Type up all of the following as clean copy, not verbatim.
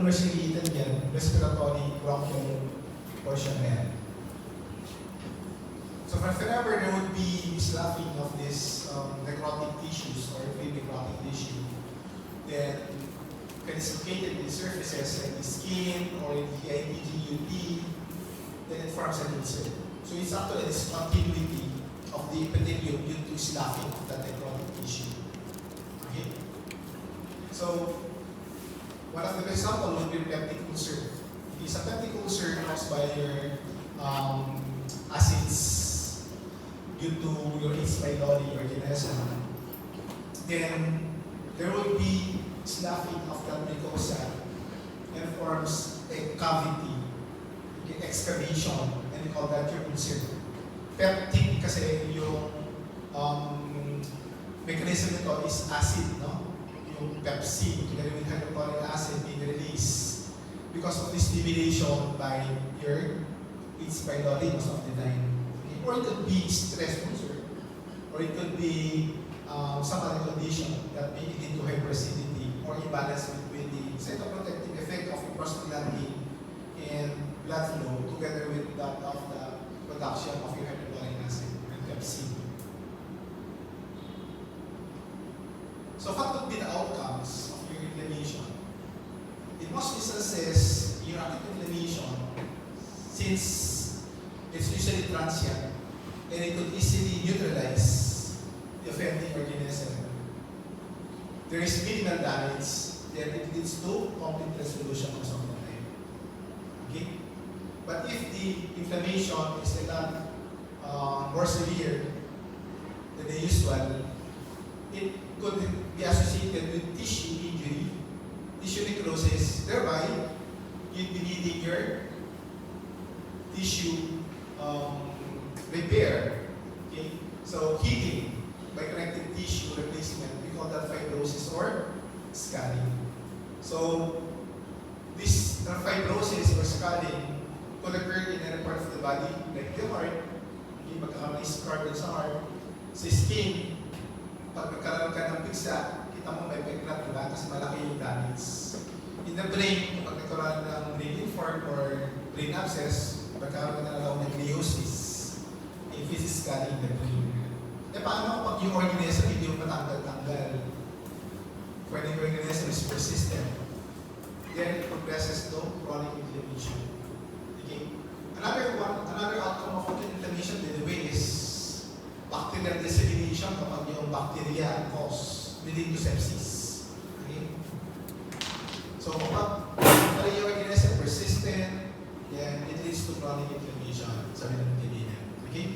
Resiliated yan, respiratory bronchial portion na yan. So whenever there would be sloughing of this necrotic tissues or free necrotic tissue, then when it's located in surfaces like the skin or in the IPGUT, then it forms an ulcer. So it's actually this continuity of the epithelium due to sloughing of that necrotic tissue. Okay? So one of the examples would be peptic ulcer. If a peptic ulcer caused by your acids due to your H. pylori or Genesis, then there will be sloughing of the mucosa and forms a cavity, excavation, and we call that your ulcer. Peptic kasi yung mechanism nito is acid, no? Yung pepsin, together with hydrochloric acid being released because of this stimulation by your H. pylori most of the time. Okay? Or it could be stress ulcer, or it could be some other condition that may lead to hyperacidity or imbalance between the cytoprotective effect of prostaglandin and blood flow together with that of the production of your hydrochloric acid and pepsin. So what would be the outcomes of your inflammation? In most instances, your acute inflammation, since it's usually transient, and it could easily neutralize the offending organism, there is minimal damage, then it leads to complete resolution most of the time. Okay? But if the inflammation is a lot more severe than the usual, it could be associated with tissue injury, tissue necrosis, thereby you'd be needing your tissue repair. Okay? So healing by connective tissue replacement, we call that fibrosis or scarring. So this fibrosis or scarring could occur in any part of the body, like the heart, okay, magkakaroon ng scar din sa heart, sa skin, pag magkaroon ka ng pigsa, kita mo may peklat, diba? Kasi malaki yung damage. In the brain, pag nagkaroon ng brain infarct or brain abscess, magkaroon ka na ng gliosis, a physical scarring in the brain. E paano pag yung organism hindi yung matanggal-tanggal? When the organism is persistent, then it progresses to chronic inflammation. Okay? Another outcome of acute inflammation, by the way, is bacterial dissemination kapag yung bacteria cause leading to sepsis. Okay? So kapag yung organism persistent, then it leads to chronic inflammation, sabi ng kaibigan. Okay?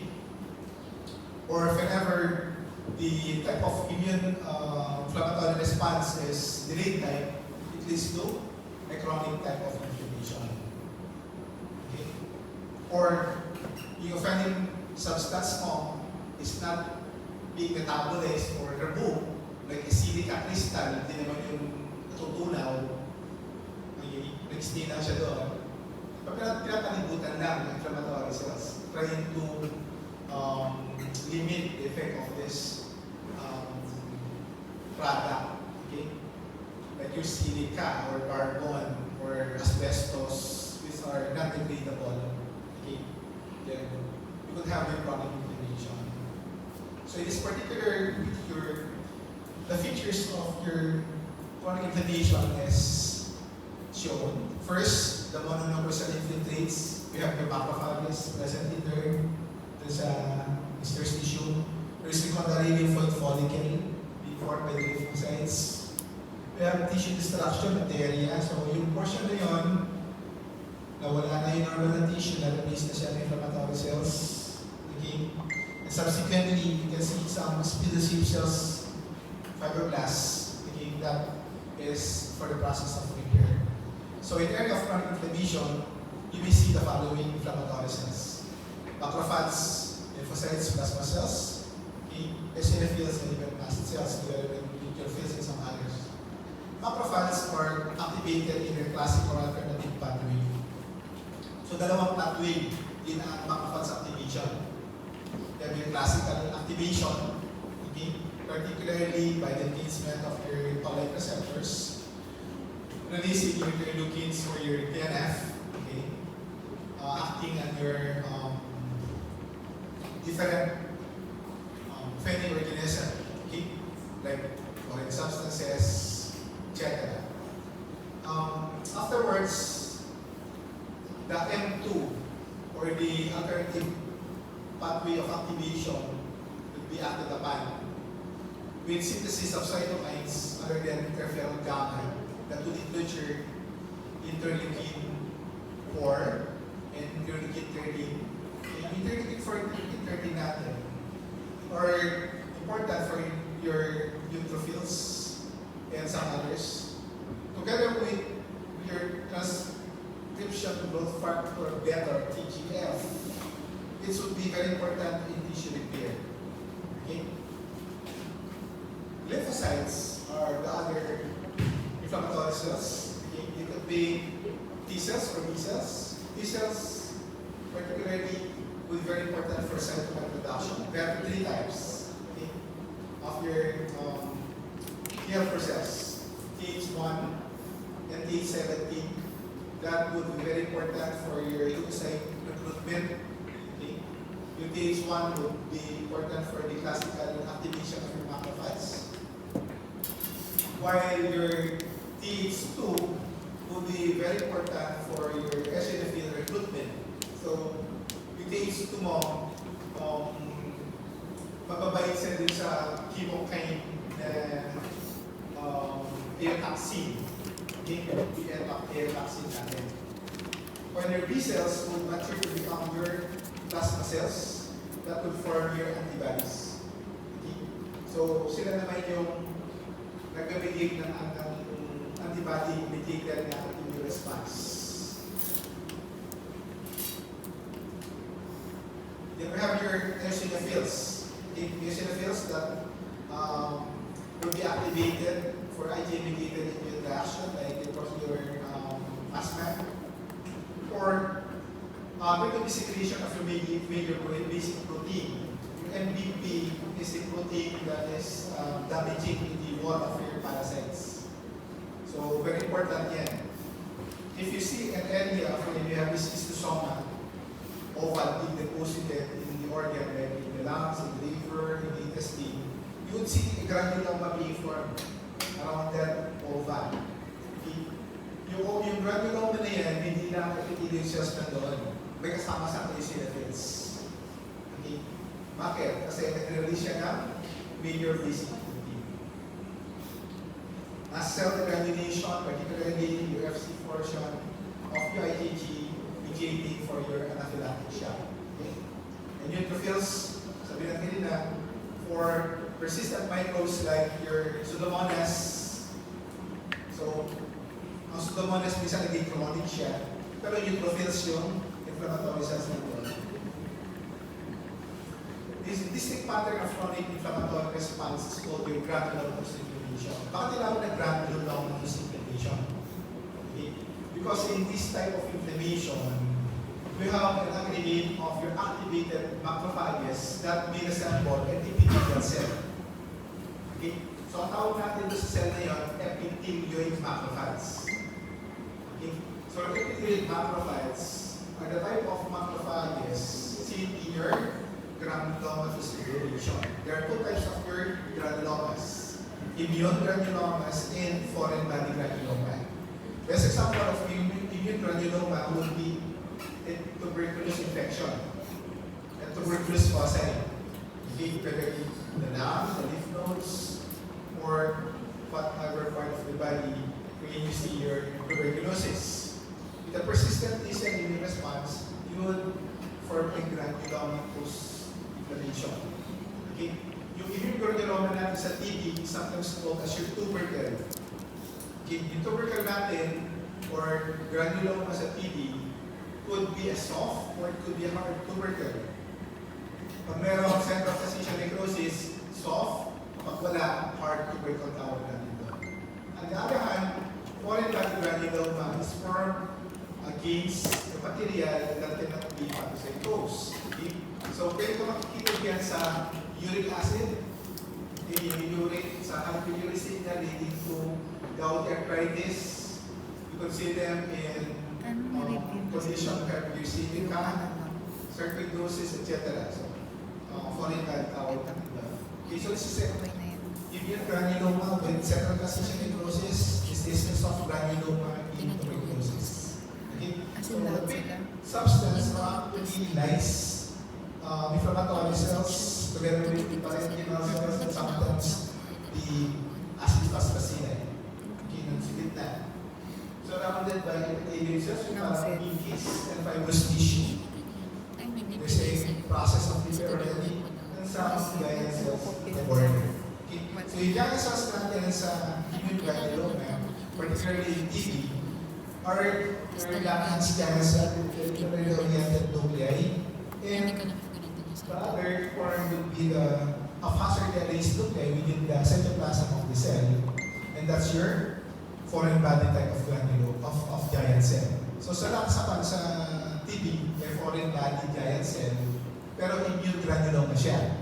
Or whenever the type of immune inflammatory response is delayed type, it leads to a chronic type of inflammation. Okay? Or yung offending substance mo is not being metabolized or removed, like a silica crystal, hindi naman yung natutunaw, nag-stay lang siya doon. Pag pinapalibutan lang ng inflammatory cells, trying to limit the effect of this product, okay? Like your silica or carbon or asbestos, which are not degradable, okay? Then you could have a chronic inflammation. So in this particular picture, the features of your chronic inflammation is shown. First, the mononucleoside infiltrates. We have your macrophages present in there. There's Mester's tissue. There's secondary lymphoid follicle being formed by the lymphocytes. We have tissue destruction at the area. So yung portion na yun, nawala na yung normal na tissue, na-replace na siya ng inflammatory cells. Okay? And subsequently, you can see some spinocyte cells, fibroblasts. Okay? That is for the process of repair. So in the area of chronic inflammation, you may see the following inflammatory cells: macrophages, lymphocytes, plasma cells, okay, eosinophils, and even mast cells, together with neutrophils and some others. Macrophages are activated in their classical alternative pathway. So dalawang pathway din ang macrophage activation. You have your classical activation, okay, particularly by the engagement of your toll-like receptors. releasing your interleukins or your TNF, okay, acting on your different offending organism, okay, like foreign substances, etc. Afterwards, the M2 or the alternative pathway of activation will be acted upon with synthesis of cytokines other than interferon gamma that would include interleukin 4 and interleukin 13. Interleukin 4 and interleukin 13 natin are important for your neutrophils and some others. Together with your transcription growth factor beta, TGF, it should be very important in tissue repair. Okay? Lymphocytes are the other inflammatory cells. Okay? It could be T cells or B cells. T cells, particularly, will be very important for cytokine production. There are 3 types, okay, of your helper cells: Th1 and Th17. That would be very important for your leukocyte recruitment. Okay? Your Th1 would be important for the classical activation of your macrophages, while your Th2 would be very important for your eosinophil recruitment. So, yung Th2 mo, mababait siya din sa chemokine eotaxin. Okay, eotaxin natin. When your B cells would mature to become your plasma cells, that would form your antibodies. Okay? So, sila naman yung nag-mediate ng antibody mediated na immune response. Then we have your eosinophils. Eosinophils that will be activated for IgA-mediated immune reaction, like your asthma, or there could be secretion of your major basic protein. Your MVP is a protein that is damaging the wall of your parasites. So very important yan. If you see an area where you have this schistosoma, oval being deposited in the organ, like in the lungs, in the liver, in the intestine, you would see a granuloma being formed around that oval. Okay? Yung granuloma na yan, hindi lang epithelial cells na doon. May kasama sa eosinophils. Okay? Bakit? Kasi nag-release siya ng major basic protein. As cell degranulation, particularly the UFC portion of the IgG, mediating for your anaphylactic shock. Okay? And neutrophils, sabi natin nila, for persistent microbes like your Pseudomonas. So, ang Pseudomonas minsan naging chronic siya, pero neutrophils yung inflammatory cells nito. This distinct pattern of chronic inflammatory response is called your granulomatosis inflammation. Bakit tinawag na granulomatosis inflammation? Okay? Because in this type of inflammation, we have an aggregate of your activated macrophages that may resemble epithelial cell. Okay? So, ang tawag natin doon sa cell na yun, epithelioid macrophages. Okay? So, epithelioid macrophages are the type of macrophages seen in your granulomatous evolution. There are 2 types of your granulomas: immune granulomas and foreign body granuloma. Best example of immune granuloma would be a tuberculosis infection, a tuberculosis foci. Whether in the lungs, the lymph nodes, or whatever part of the body when you see your tuberculosis. With a persistent T-cell immune response, you would form a granulomatous inflammation. Okay? Yung immune granuloma natin sa TB is sometimes called as your tubercle. Okay? Yung tubercle natin, or granuloma sa TB, could be a soft or it could be a hard tubercle. Pag merong central facetial necrosis, soft. Pag wala, hard tubercle tawag natin doon. On the other hand, foreign body granuloma is formed against the material that cannot be phagocytosed. Okay? So, pwede ko makikita yan sa uric acid, yung urine, sa hyperuricemia leading to gouty arthritis, You could see them in condition cardioglycemica, sarcoidosis, etc. So, foreign body tawag natin ba? Okay, so this is immune granuloma with central castration necrosis is the instance of granuloma in tuberculosis. Okay, so the big substance actually lies inflammatory cells together with the parenchymal cells and sometimes the acid fast bacilli. Okay, nagsigit na. Surrounded by epithelial cells with mucus and fibrous tissue. There's a process of repair already and some glial cells in the border. Okay, so yung glial cells natin sa immune granuloma, particularly TB, are your Langerhans glial cell oriented nuclei, and the other form would be the Hafner-Delius nuclei within the cytoplasm of the cell, and that's your foreign body type of granuloma of giant cell. So sa laksapan sa TB, may foreign body giant cell, pero immune granuloma siya.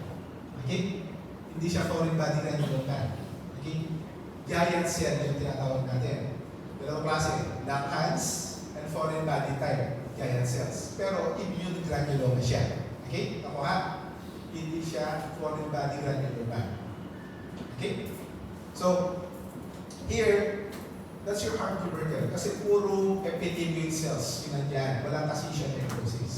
Okay? Hindi siya foreign body granuloma. Okay? Giant cell yung tinatawag natin. Dalawang klase, Langerhans and foreign body type giant cells. Pero immune granuloma siya. Okay? Nakuha? Hindi siya foreign body granuloma. Okay? So, here, that's your heart tubercle. Kasi puro epithelial cells yun nandiyan. Wala kasi siya necrosis.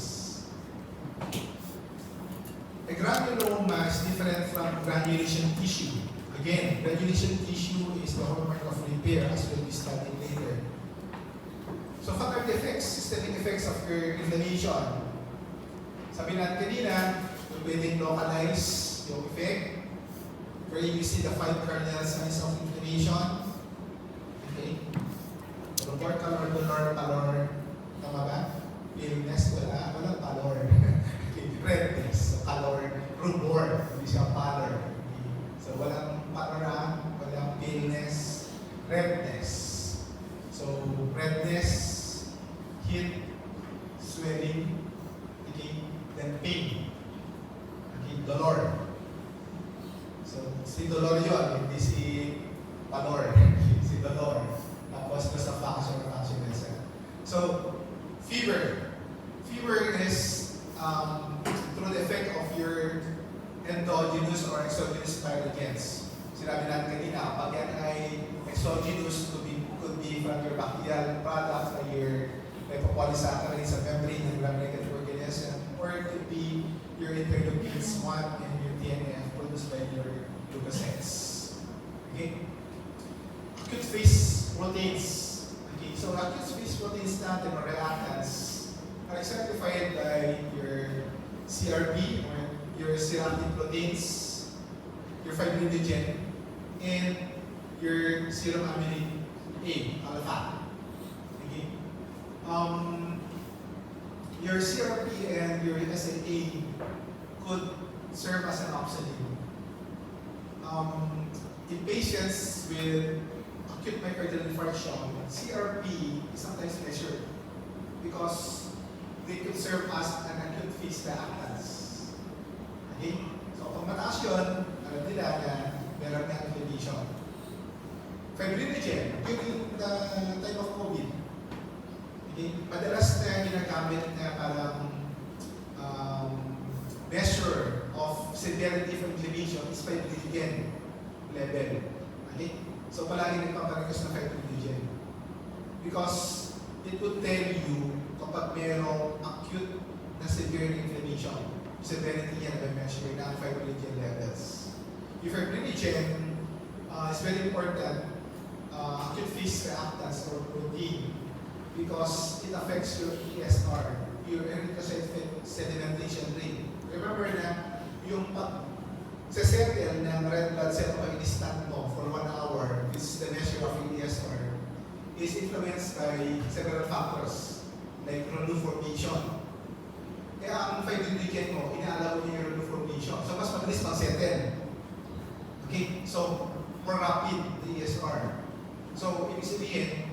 A granuloma is different from granulation tissue. Again, granulation tissue is the hallmark of repair as we'll be studying later. So what are the effects, systemic effects of your inflammation? Sabi natin kanina, pwedeng localize yung effect, where you see the 5 cardinal signs of inflammation. Okay? Rubor, calor, dolor, pallor. Tama ba? Paleness, walang pallor. Okay. Redness, so calor, rubor, hindi siya pallor. Okay. So walang pallor, walang paleness, redness. So redness, heat, swelling, okay, then pain. Okay, dolor. So si dolor yun, hindi si pallor. Si dolor. Tapos basta function. So, fever. Fever is through the effect of your endogenous or exogenous pyrogens. Sinabi natin kanina, pag yan ay exogenous, could be from your bacterial products like your lipopolysaccharides sa membrane ng gram-negative organism, or it could be your interleukins 1 and your TNF produced by your leukocytes. Okay? Acute phase proteins. Okay, so acute phase proteins natin or reactants are exemplified by your CRP or your serotonin proteins, your fibrinogen, and your serum amyloid A, alpha. Okay? Your CRP and your SAA could serve as an oxygen. In patients with acute myocardial infarction, CRP is sometimes measured because they could serve as an acute phase reactants. Okay? So pag mataas yun, alam nila na meron na inflammation. Fibrinogen, during the time of COVID, okay, madalas na ginagamit na parang measure of severity of inflammation is fibrinogen level. Okay? So palagi nagpaparekas ng fibrinogen. Because it would tell you kapag mayroong acute na severe inflammation, severity yan by measuring ang fibrinogen levels. Yung fibrinogen is very important acute phase reactants or protein because it affects your ESR, your erythrocyte sedimentation rate. Remember na yung settle ng red blood cell o in-stand mo for 1 hour, this is the measure of ESR, is influenced by several factors like renal formation. Kaya ang fibrinogen mo, inaalaw niya yung renal formation. So mas mabilis mag-settle. Okay, so more rapid the ESR. So, ibig sabihin,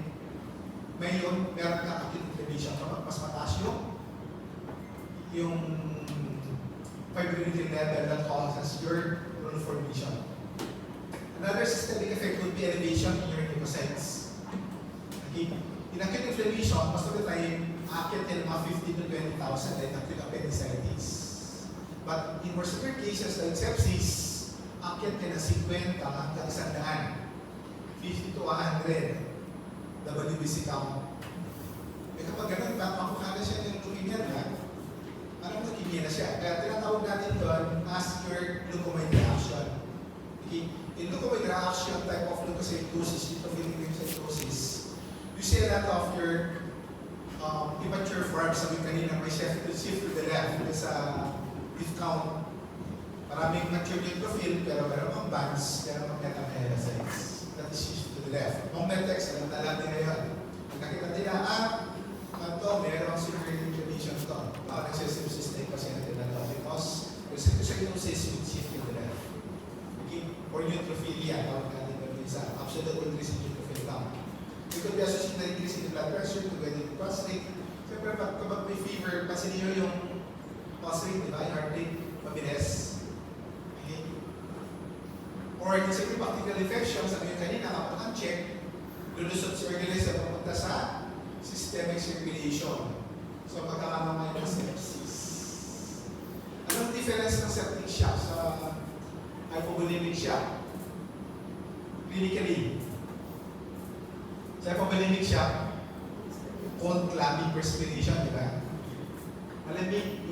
meron ka acute inflammation kapag mas mataas yung fibrinogen level that causes your renal formation. Another systemic effect would be elevation in your leukocytes. Okay? In acute inflammation, most of the time, akit yan mga 50 to 20,000 like acute appendicitis. But in more severe cases like sepsis, akit yan na 50 hanggang 100, 50 to 100 WBC count. Eh kapag ganun, makuha na siya ng leukemia na, parang leukemia na siya. Kaya tinatawag natin doon as your leukomyte reaction. Okay? In leukomyte reaction type of leukocytosis, neutrophilic leukocytosis, you see a lot of your immature forms. Sabi kanina, may shift to the left sa leaf count. Maraming mature neutrophil, pero meron pang bands, meron pang metamelocytes. That is shift to the left. Mong metex, alam na natin ngayon. Pag nakita nila, ito, merong severe inflammation ito. Baka nagsisipsis na yung pasyente na ito. Because leukocytosis will shift to the left. Okay? Or neutrophilia, tawag natin natin sa absolute increase in neutrophil count. It could be associated with increase in blood pressure, to going into pulse rate. Siyempre, kapag may fever, pasin niyo yung pulse rate, di ba? Yung heart rate, mabilis. Okay? Or yung sa bacterial infection, sabi nyo kanina, kapag ang-check, lulusot sa organism papunta sa systemic circulation. So, magkakaroon ng sepsis. Anong difference ng septic shock sa hypovolemic shock? Clinically, sa hypovolemic shock, cold clammy perspiration, di ba? Malamig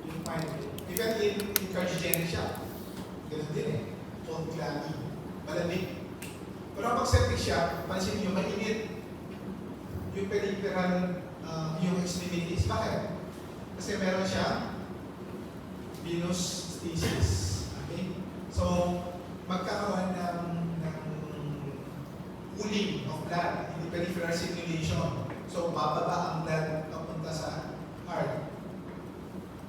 yung fine. Even in cardiogenic shock, ganun din eh. Cold clammy. Malamig. Pero kapag septic shock, pansin nyo, mainit yung peripheral, yung extremities. Bakit? Kasi meron siya venous stasis. Okay? So, magkakaroon ng pooling of blood in the peripheral circulation. So, bababa ang blood papunta sa heart.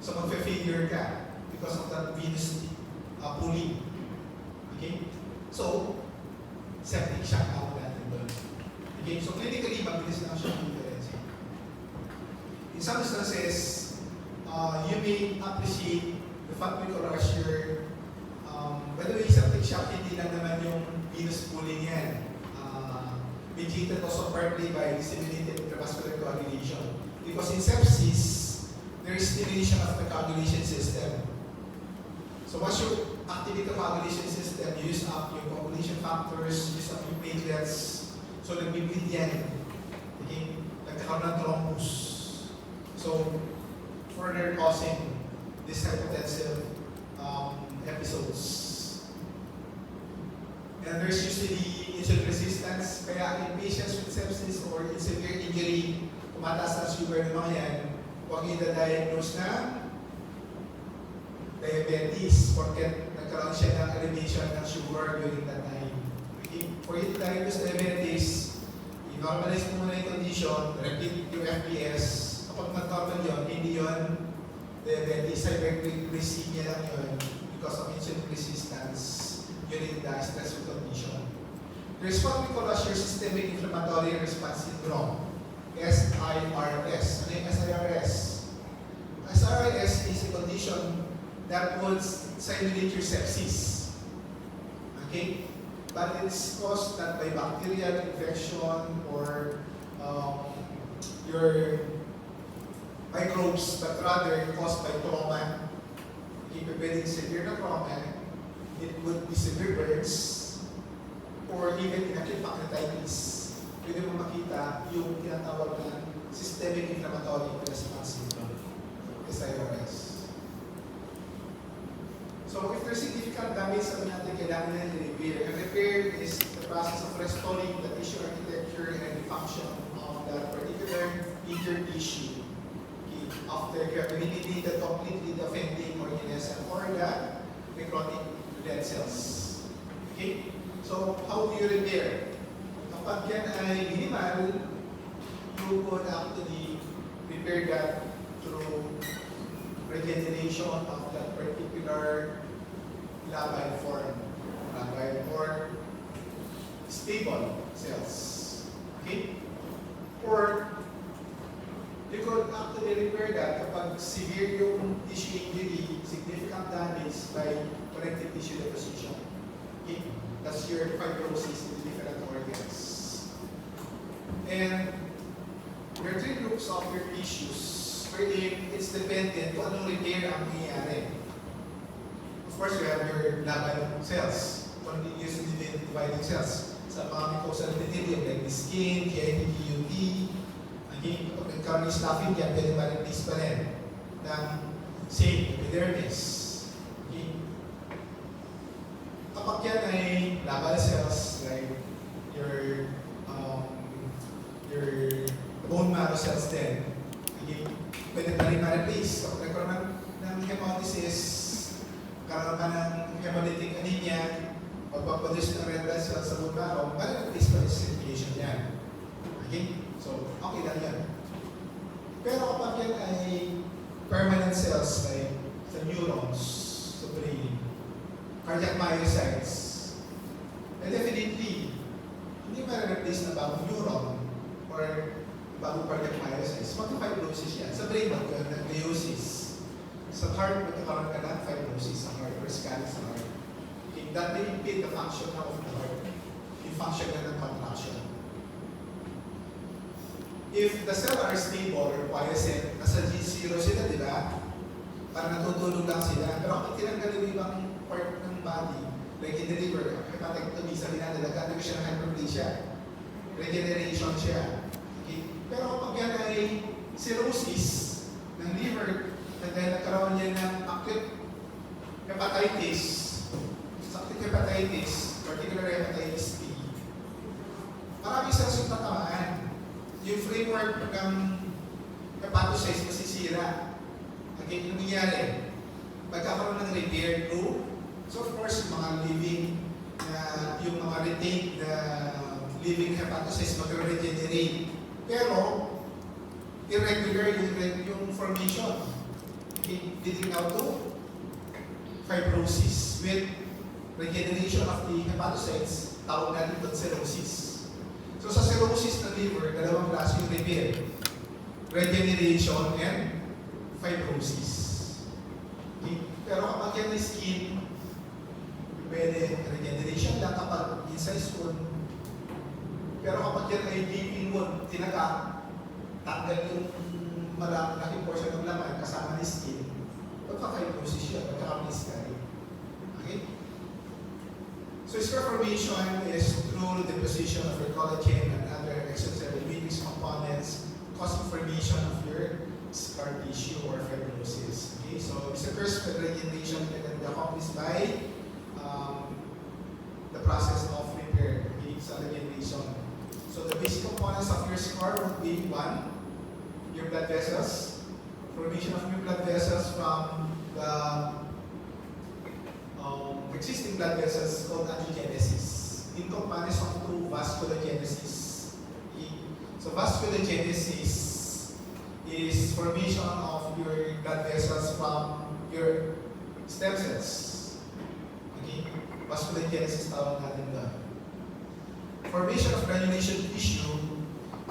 So, magfe-failure ka because of that venous pooling. Okay? So, septic shock out natin doon. Okay? So, clinically, mabilis lang siya yung difference. In some instances, you may appreciate the fascicular. By the way, septic shock, hindi lang naman yung venous pooling yan. Mediated also partly by disseminated intravascular coagulation. Because in sepsis, there is stimulation of the coagulation system. So once you activate the coagulation system, you use up your coagulation factors, use up your platelets, so nag-bleed yan. Okay? Nagkakaroon ng thrombus. So, further causing this hypotensive episodes. And there's usually insulin resistance, kaya in patients with sepsis or in severe injury, kumataas ang sugar ng mga yan, huwag i-diagnose na diabetes porque nagkaroon siya ng elevation ng sugar during that time. Okay? For you to diagnose diabetes, i-normalize mo muna yung condition, repeat yung FPS. Kapag nag-normal yun, hindi yun diabetes, hyperglycemia lang yun because of insulin resistance during the stressful condition. There's what we call as your systemic inflammatory response syndrome, SIRS. Ano yung SIRS? SIRS is a condition that would simulate your sepsis. Okay? But it's caused not by bacterial infection or your microbes, but rather caused by trauma. Okay, pwedeng severe na trauma, it would be severe burns, or even in acute pancreatitis. Pwede mo makita yung tinatawag na systemic inflammatory response syndrome, SIRS. So if there's significant damage sa natin, kailangan na i-repair. And repair is the process of restoring the tissue architecture and the function of that particular injured tissue. Okay. After you have eliminated completely the offending organism or the necrotic dead cells. Okay? So, how do you repair? Kapag yan ay minimal, you could actually repair that through regeneration of that particular labile form, or stable cells. Okay? Or you could actually repair that kapag severe yung tissue injury, significant damage by connective tissue deposition. Okay? That's your fibrosis in the different organs. And there are three groups of your tissues wherein it's dependent kung anong repair ang nangyayari. Of course, you have your laban cells, continuous dividing cells. Sa mga mucosal epithelium like the skin, KIT, QT, again, kapag nagkaroon ng stuffing yan, pwede ma-replace pa rin ng same epidermis. Okay. Kapag yan ay laban cells, like your bone marrow cells din, okay, pwede pa rin ma-replace. Kapag nagkaroon ng hemolysis, karoon ka ng hemolytic anemia, pagpaproduce ng red blood cells sa bone marrow, ma-replace pa rin sa circulation yan. Okay? So, okay lang yan. Pero kapag yan ay permanent cells like sa neurons, sa brain, cardiac myocytes, definitely, hindi ma-replace na bagong neuron or bagong cardiac myocytes. Magka-fibrosis yan. Sa brain, magkaroon ng gliosis. Sa heart, magkakaroon ka ng fibrosis sa heart or scan sa heart. Okay, that may impede the function of the heart. Yung function na ng contraction. If the cell are stable or quiescent, nasa G0 sila, di ba? Parang natutulog lang sila. Pero kapag tinanggal yung ibang part ng body, like in the liver, hepatectomy, sabi natin, nagkatabi siya ng hyperplasia. Regeneration siya. Okay? Pero kapag yan ay cirrhosis ng liver, at dahil nagkaroon niya ng acute hepatitis, sa acute hepatitis, particular hepatitis B, maraming cells yung tatamaan. Yung framework ng hepatocytes masisira. Okay, yung nangyari, magkakaroon ng repair through, so of course, yung mga living, yung mga retained na living hepatocytes mag-regenerate. Pero, irregular yung formation. Okay, leading out to fibrosis with regeneration of the hepatocytes, tawag natin ito cirrhosis. So sa cirrhosis ng liver, dalawang klase yung repair. Regeneration and fibrosis. Okay? Pero kapag yan ay skin, pwede regeneration lang kapag incised wound. Pero kapag yan ay gaping wound, tinaga, tanggal yung malaking portion ng laman kasama ni skin, magka-fibrosis yun, magka-miscarry. Okay? So scar formation is through the deposition of your collagen and other extracellular matrix components causing formation of your scar tissue or fibrosis. Okay, so this occurs when regeneration can be accomplished by the process of repair, okay, cell regeneration. So the basic components of your scar would be one, your blood vessels, formation of new blood vessels from the existing blood vessels called angiogenesis. In comparison to vasculogenesis. Okay. So vasculogenesis is formation of your blood vessels from your stem cells. Okay. Vasculogenesis tawag natin doon. Formation of granulation tissue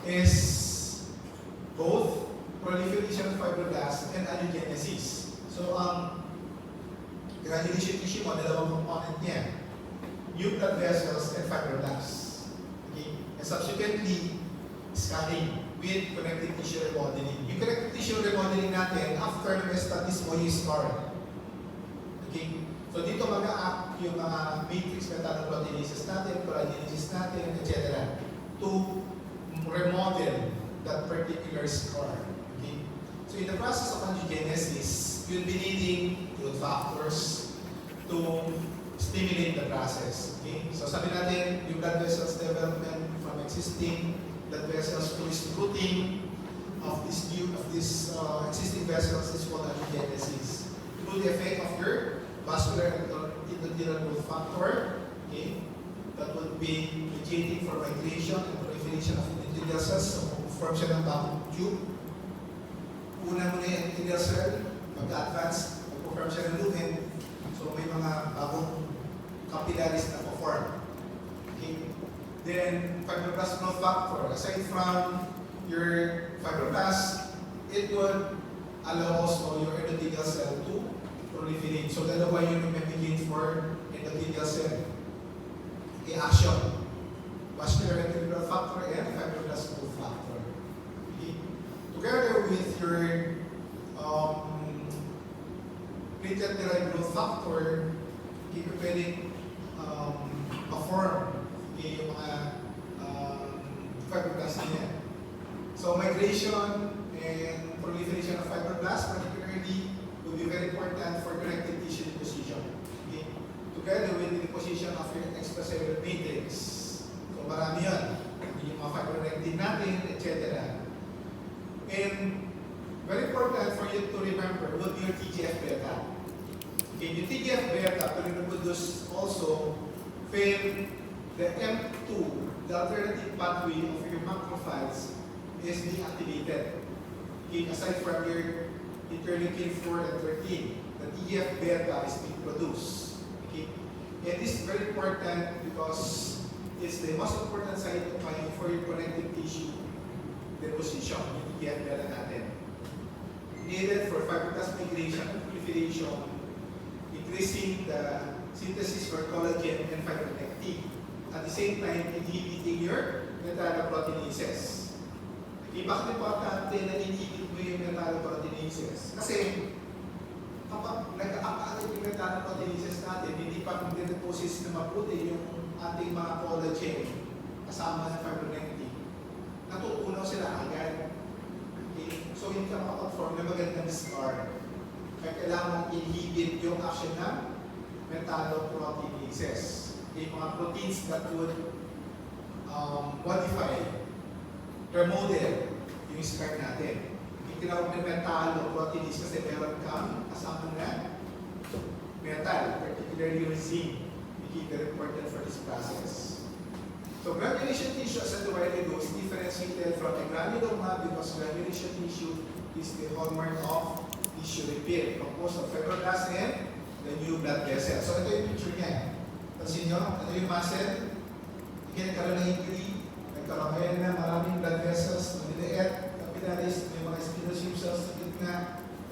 is both proliferation of fibroblasts and angiogenesis. So granulation tissue mo, dalawang component niya. New blood vessels and fibroblasts. Okay? And subsequently, scanning with connective tissue remodeling. Yung connective tissue remodeling natin, after na-establish mo yung scar. Okay? So dito mag-a-act yung mga matrix metalloproteinases natin, collagenesis natin, etc. to remodel that particular scar. Okay? So in the process of angiogenesis, you'll be needing growth factors to stimulate the process. Okay? So sabi natin, yung blood vessels development from existing blood vessels to recruiting of this existing vessels is called angiogenesis. Through the effect of your vascular endothelial growth factor, okay, that would be mediating for migration and proliferation of endothelial cells. So form siya ng bagong tube. Una muna yung endothelial cell, mag-advance, mag-form siya ng lumen. So may mga bagong capillaries na po-form. Okay. Then, fibroblast growth factor. Aside from your fibroblast, it would allow also your endothelial cell to proliferate. So dalawa yung nag-begin for endothelial cell. Okay, action. Vascular endothelial factor and fibroblast growth together with your platelet-derived growth factor, hindi ko pwedeng ma-form yung mga fibroblasts niya. So migration and proliferation of fibroblasts particularly will be very important for connective tissue deposition. Okay? Together with the deposition of your extracellular matrix. So marami yan. Yung mga fibronectin natin, etc. And very important for you to remember would be your TGF-beta. Okay, yung TGF-beta will produce also when the M2, the alternative pathway of your macrophages, is deactivated. Okay, aside from your interleukin 4 and 13, the TGF-beta is being produced. Okay, and this is very important because it's the most important cytokine for your connective tissue deposition, yung TGF-beta natin. Needed for fibroblast migration and proliferation, increasing the synthesis for collagen and fibronectin. At the same time, inhibiting your metalloproteinases. Okay, bakit importante na inhibit mo yung metalloproteinases? Kasi kapag nag-aakit yung metalloproteinases natin, hindi pa mag-deposit na mabuti yung ating mga collagen kasama ng fibronectin, natutunaw sila agad. Okay? So hindi ka makapag-form na magandang scar. Kaya kailangan mong inhibit yung action ng metalloproteinases. Okay? Mga proteins that would modify, remodel yung scar natin. Yung tinawag na metalloproteins kasi meron kang kasama na metal, particularly yung zinc. Very important for this process. So granulation tissue, as I already know, is differentiated from a granuloma because granulation tissue is the hallmark of tissue repair, composed of fibroblasts and the new blood vessels. So ito yung picture niya. Pansin nyo, ito yung muscle. Hindi nagkaroon ng injury. Nagkaroon ngayon na maraming blood vessels, maliliit, capillaries, may mga spinocerebellar cells na gitna,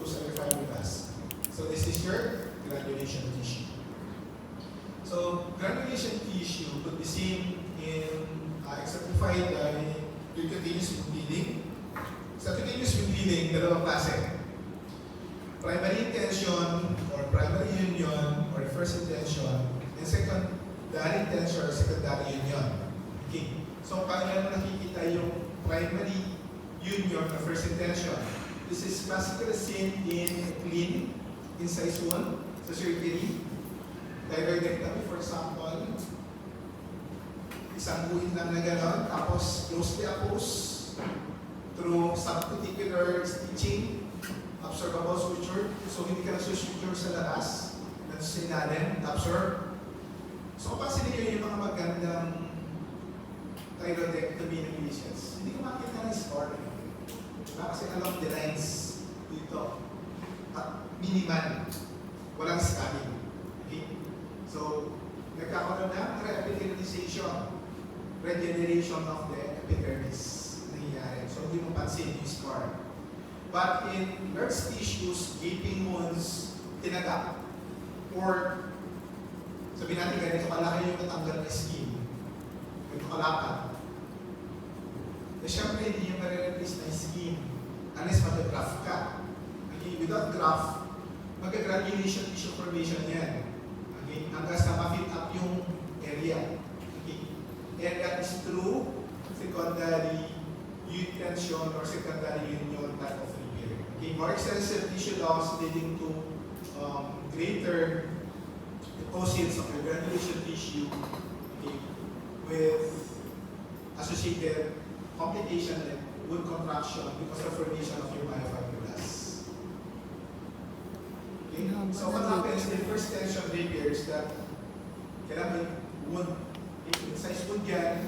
those are the fibroblasts. So this is your granulation tissue. So, granulation tissue could be seen in exemplified by percutaneous wound healing. Sa percutaneous wound healing, dalawang klase. Primary intention or primary union or first intention, and secondary intention or secondary union. Okay. So, paano nakikita yung primary union or first intention? This is classically seen in clean incise wound sa surgery. Thyroidectomy, for example, isang buhit lang na gano'n, tapos closely opposed through subcuticular stitching, absorbable suture, so hindi ka nasusuture sa labas, nasa ilalim, absorb. So kapag sinigyan yung mga magandang thyroidectomy ng lesions, hindi ko makita ng scar. Kasi along the lines dito, at minimal, walang scarring. Okay? So, nagkakaroon ng reepithelialization, regeneration of the epidermis nangyayari. So, hindi mo pansin yung scar. But in large tissues, gaping wounds, tinagap, or sabihin natin ganito kalaki yung natanggal na skin, ganito kalapad. Eh, syempre, hindi yung marireplace na skin unless mag-graft ka. Okay? Without graft, mag-granulation tissue formation yan. Okay? Hanggang sa ma-fill up yung area. Okay? And that is through secondary tension or secondary union type of repair. Okay? More extensive tissue loss leading to greater deposits of the granulation tissue, okay, with associated complication like wound contraction because of formation of your myofibroblasts. Okay? So what happens in the first tension repair is that kailangan wound, size wound yan,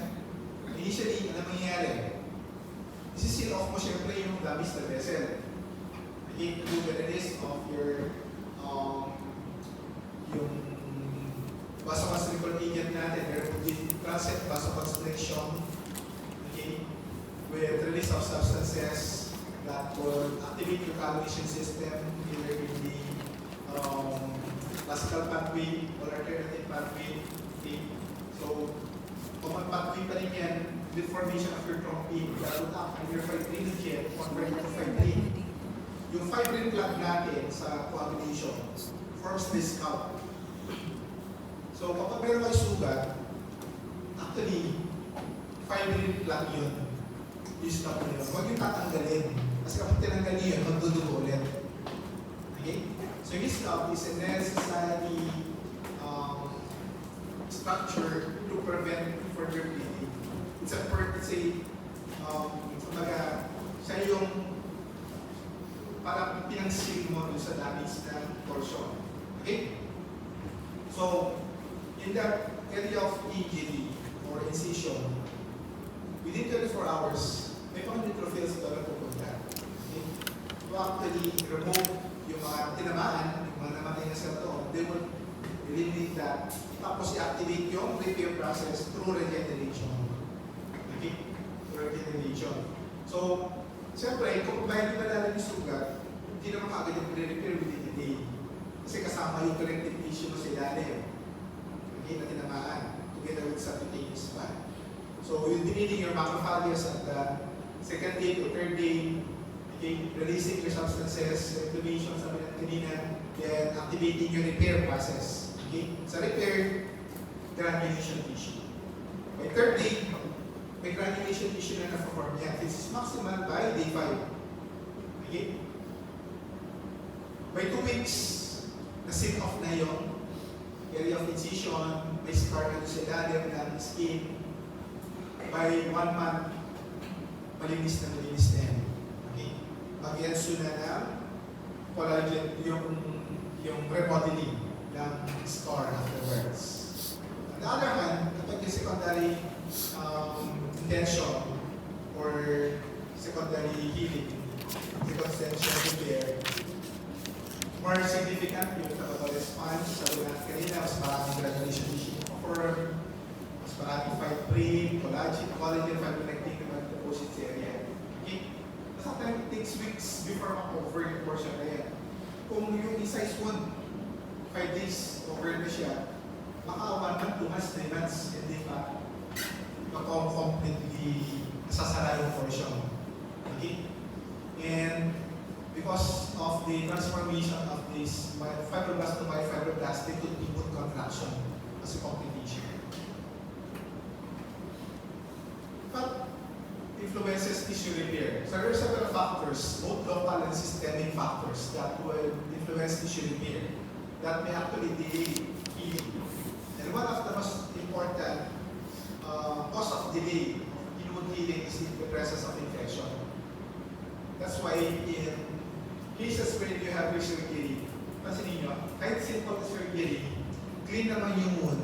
initially, ano mangyayari? Isi-seal off mo syempre yung damage na vessel. Okay, to the release of your yung vasoconstrictor agent natin, there will be transit vasoconstriction, okay, with release of substances that will activate your coagulation system, either in the classical pathway or alternative pathway. Okay. So, common pathway pa rin yan, the formation of your trombin that would act on your fibrinogen jet converted to fibrin. Yung fibrin plug natin sa coagulation forms this scalp. So kapag meron kayo sugat, actually, fibrin plug yun. Yung scalp na yun. Huwag yung tatanggalin. Kasi kapag tinanggalin yun, magdudugo ulit. Okay? So yung scalp is a necessary structure to prevent further bleeding. Kumbaga, siya yung parang pinang-seal mo sa damage na portion. Okay? So, in that area of injury or incision, within 24 hours, may mga neutrophils na pupunta. Okay? To actually remove yung mga tinamaan, yung mga namatay na cell doon, they will eliminate that. Tapos i-activate yung repair process through regeneration. Okay? Through regeneration. So, siyempre, kung bayan di malalim yung sugat, hindi naman agad yung re-repair within the day. Kasi kasama yung connective tissue mo sa ilalim. Okay, na tinamaan, together with subcutaneous fat. So, you're deleting your macrophages at the second day to third day, okay, releasing your substances, inflammation, sabi ng kanina, then activating your repair process. Okay? Sa repair, granulation tissue. By third day, may granulation tissue na na-form yan. This is maximal by day 5. Okay? By 2 weeks, na-sit off na yung area of incision, may scar na sa ilalim ng skin. By 1 month, malinis na yan. Okay? Mag-ianso na ng collagen, yung remodeling ng scar afterwards. On the other hand, kapag yung secondary intention or secondary healing, secondary repair, more significant yung capital response. Sabi natin kanina, mas maraming granulation tissue occur, mas maraming fibrin, collagen, fibronectin naman deposit sa area. Okay? Sometimes it takes weeks before ma-cover yung portion na yan. Kung yung incised wound, 5 days over na siya, baka 1 month, 2 months, 3 months, hindi pa completely nasasara yung portion. Okay? And because of the transformation of this fibroblast to myofibroblast, they could input contraction as a complication. But influences tissue repair. So there are several factors, both local and systemic factors, that will influence tissue repair that may actually delay healing. And one of the most important cause of delay in wound healing is the presence of infection. That's why in cases where you have surgery, pansin niyo, kahit simple surgery, clean naman yung wound,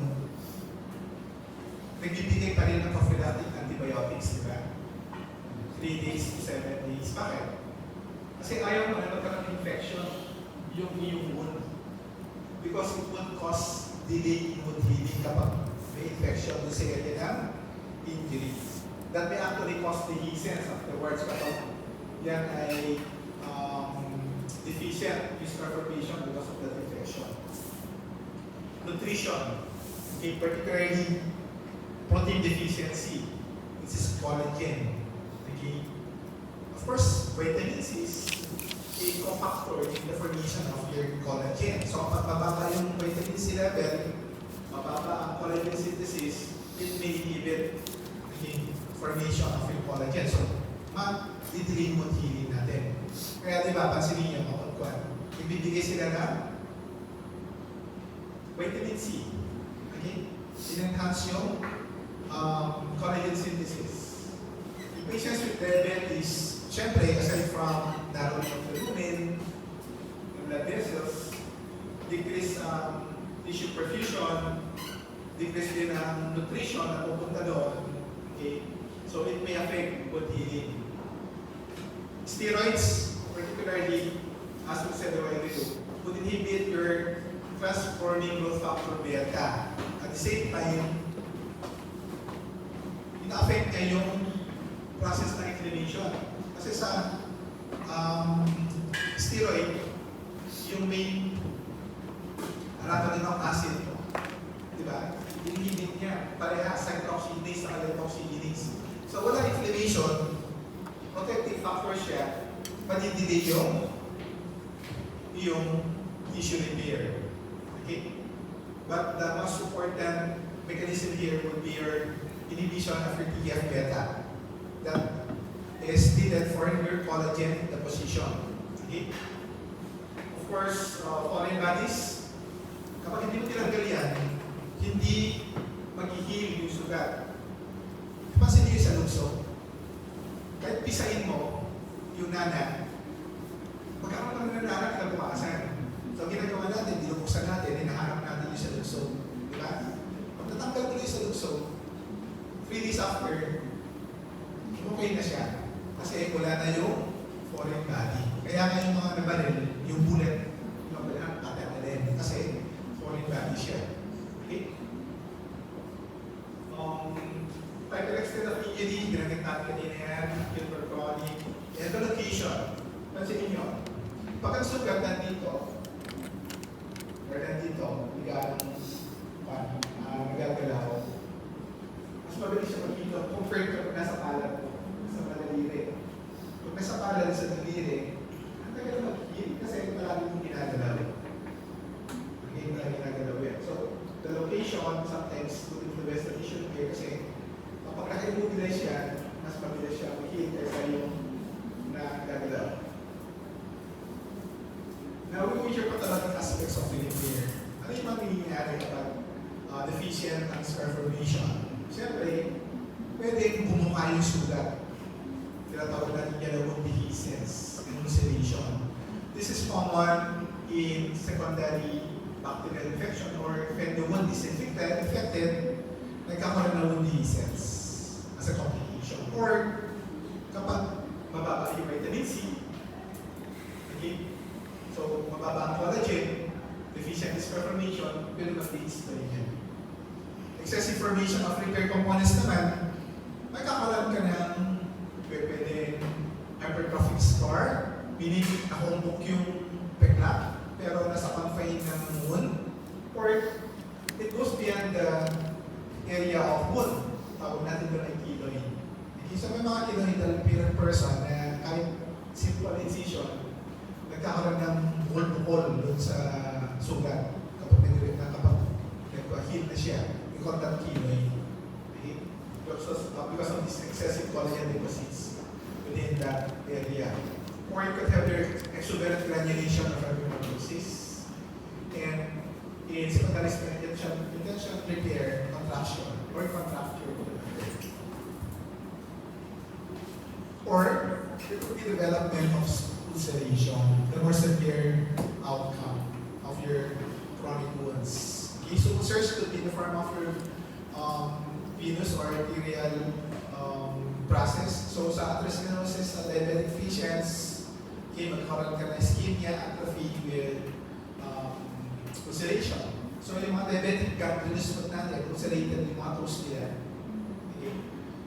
nagbibigay pa rin ng prophylactic antibiotics, di ba? 3 days to 7 days. Bakit? Kasi ayaw mo na magkaroon ng infection yung wound. Because it would cause delay in wound healing kapag may infection doon sa area ng injury. That may actually cause dehiscence afterwards kapag yan ay deficient in scar formation because of that infection. Nutrition, okay, particularly protein deficiency, which is collagen. Okay. Of course, vitamin C is a cofactor in the formation of your collagen. So kapag mababa yung vitamin C level, mababa ang collagen synthesis, it may inhibit the formation of your collagen. So, ma-delay mo healing natin. Kaya diba, pansinin niyo, ibibigay sila na vitamin C. Okay? In-enhance yung collagen synthesis. In patients with diabetes, syempre, aside from narrowing of the lumen, yung blood vessels, decrease tissue perfusion, decrease din ang nutrition na pupunta doon. Okay? So it may affect wound healing. Steroids, particularly, as we said a while ago, would inhibit your transforming growth factor beta. At the same time, ina-affect niya yung process ng inflammation. Kasi sa steroid, yung main arachidonic acid, di ba? Inhibit niya parehas cyclooxygenase sa aletoxygenase. So So wala inflammation, protective factor siya, madidelay yung tissue repair. Okay? But the most important mechanism here would be your inhibition of your TGF-beta. That is needed for your collagen deposition. Okay? Of course, foreign bodies, kapag hindi mo tinanggal yan, hindi mag-heal yung sugat. Pansin niyo sa lukso, kahit pisain mo yung nana, magkakaroon ng nana kinabukasan. So, ginagawa natin, binubuksan natin, hinahanap natin yung sa lukso. Di ba? Pag natanggal ko yung sa lukso, 3 days after, okay na siya. Kasi wala na yung foreign body. Kaya nga yung mga nabaril, yung bullet, yung mga tatangalin. Kasi foreign body siya. Okay? Hyperextendability, ginagit natin kanina yan, hyperchronic, and the location. Pansinin nyo, pag ang sugat nandito, or nandito, nagagalaw, mas mabilis siya magkito, compared to nasa palad ko, nasa daliri. Kung nasa palad sa daliri, ang tagal mag-heal kasi palagi mong ginagalaw. Hindi na ginagalaw yan. So, the location sometimes could influence the tissue repair kasi kapag naka-immobilize yan, mas mabilis siya mag-heal kaysa yung nagagalaw. Now, we will hear pathologic aspects of the repair. Ano yung mangyayari kapag deficient transformation? Siyempre, pwedeng bumuka yung sugat. Tinatawag natin yellow wound dehiscence and ulceration. This is common in secondary bacterial infection or when the wound is infected, nagkakaroon ng wound dehiscence as a complication. Or kapag mababa yung vitamin C, okay? So, mababa ang collagen, deficient is formation, pero mag-leads na rin yan. Excessive formation of repair components naman, magkakaroon ka ng pwede hypertrophic scar, meaning nakumbok yung peklat, pero nasa confine ng wound, or it goes beyond the area of wound. Tawag natin doon ay keloid. Okay, so may mga keloidal person na kahit simple incision, nagkakaroon ng hole-to-hole doon sa sugat kapag nag-heal na siya. We call that keloid. Okay? Because of this excessive collagen deposits within that area. Or you could have your exuberant granulation of fibromatosis. And in secondary intention repair, contraction, or contracture. Or it could be development of ulceration, the more severe outcome of your chronic wounds. Okay, so ulcers could be in the form of your venous or arterial process. So sa atherosclerosis, sa diabetic patients, okay, magkakaroon ka ng ischemia, atrophy with ulceration. So yung mga diabetic gut reduced natin, ulcerated yung mga toes nila. Okay.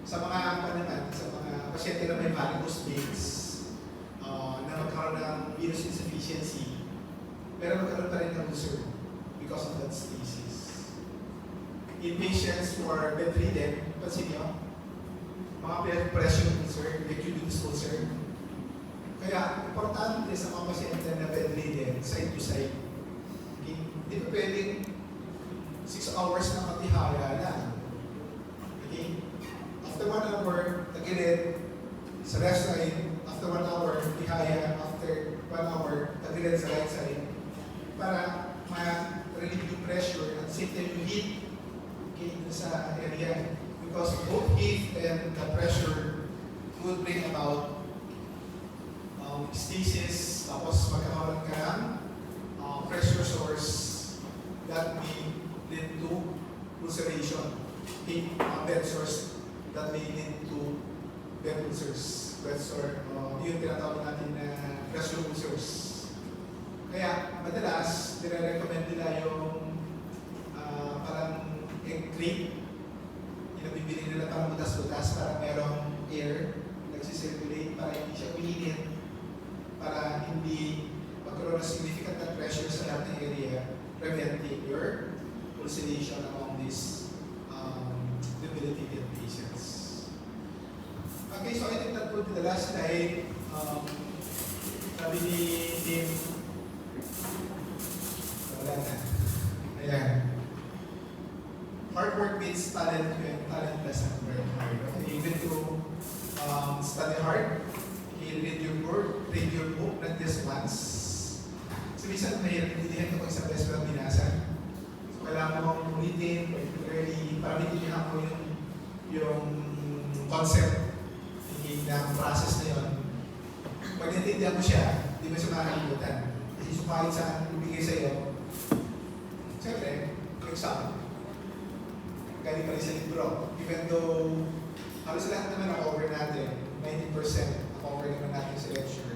Sa mga naman, sa mga pasyente na may varicose veins, na magkaroon ng venous insufficiency, pero magkaroon pa rin ng ulcer because of that stasis. In patients who are bedridden, pansin nyo, mga pressure ulcer, decubitus ulcer. Kaya, importante sa mga pasyente na bedridden, side to side. Okay? Hindi pa pwedeng 6 hours na matihaya lang. Okay? After 1 hour, tagilid, sa left side, after 1 hour, tihaya, after 1 hour, tagilid sa right side, para ma-relieve yung pressure at same time yung heat, okay, sa area. Because both heat and the pressure would bring about stasis, tapos magkakaroon ka ng pressure source that may lead to ulceration. Heat bed source that may lead to bed ulcers. Bed source, yun tinatawag natin na pressure ulcers. Kaya madalas, nire-recommend nila yung parang egg crate. Bibili nila parang butas-butas para merong air nagsisirculate para hindi siya uminit, para hindi magkaroon ng significant na pressure sa lahat ng area, preventing your ulceration among these debilitated patients. madalas dahil sabi ni Tim, wala na. Ayan. Hard work beats talent when talent doesn't work hard. Okay, even to study hard, read your book, not just once. So, minsan mahirap intindihan kapag sa beses mo lang binasa. So, kailangan mo ulitin, particularly, para maintindihan mo yung concept, ng process na yun. Pag naintindihan mo siya, hindi mo siya makakalimutan. Kasi sumakit sa ibigay sa iyo, siyempre, for example, galing pa rin sa libro. Even though, halos lahat naman na-cover natin, 90% na-cover naman natin sa lecture.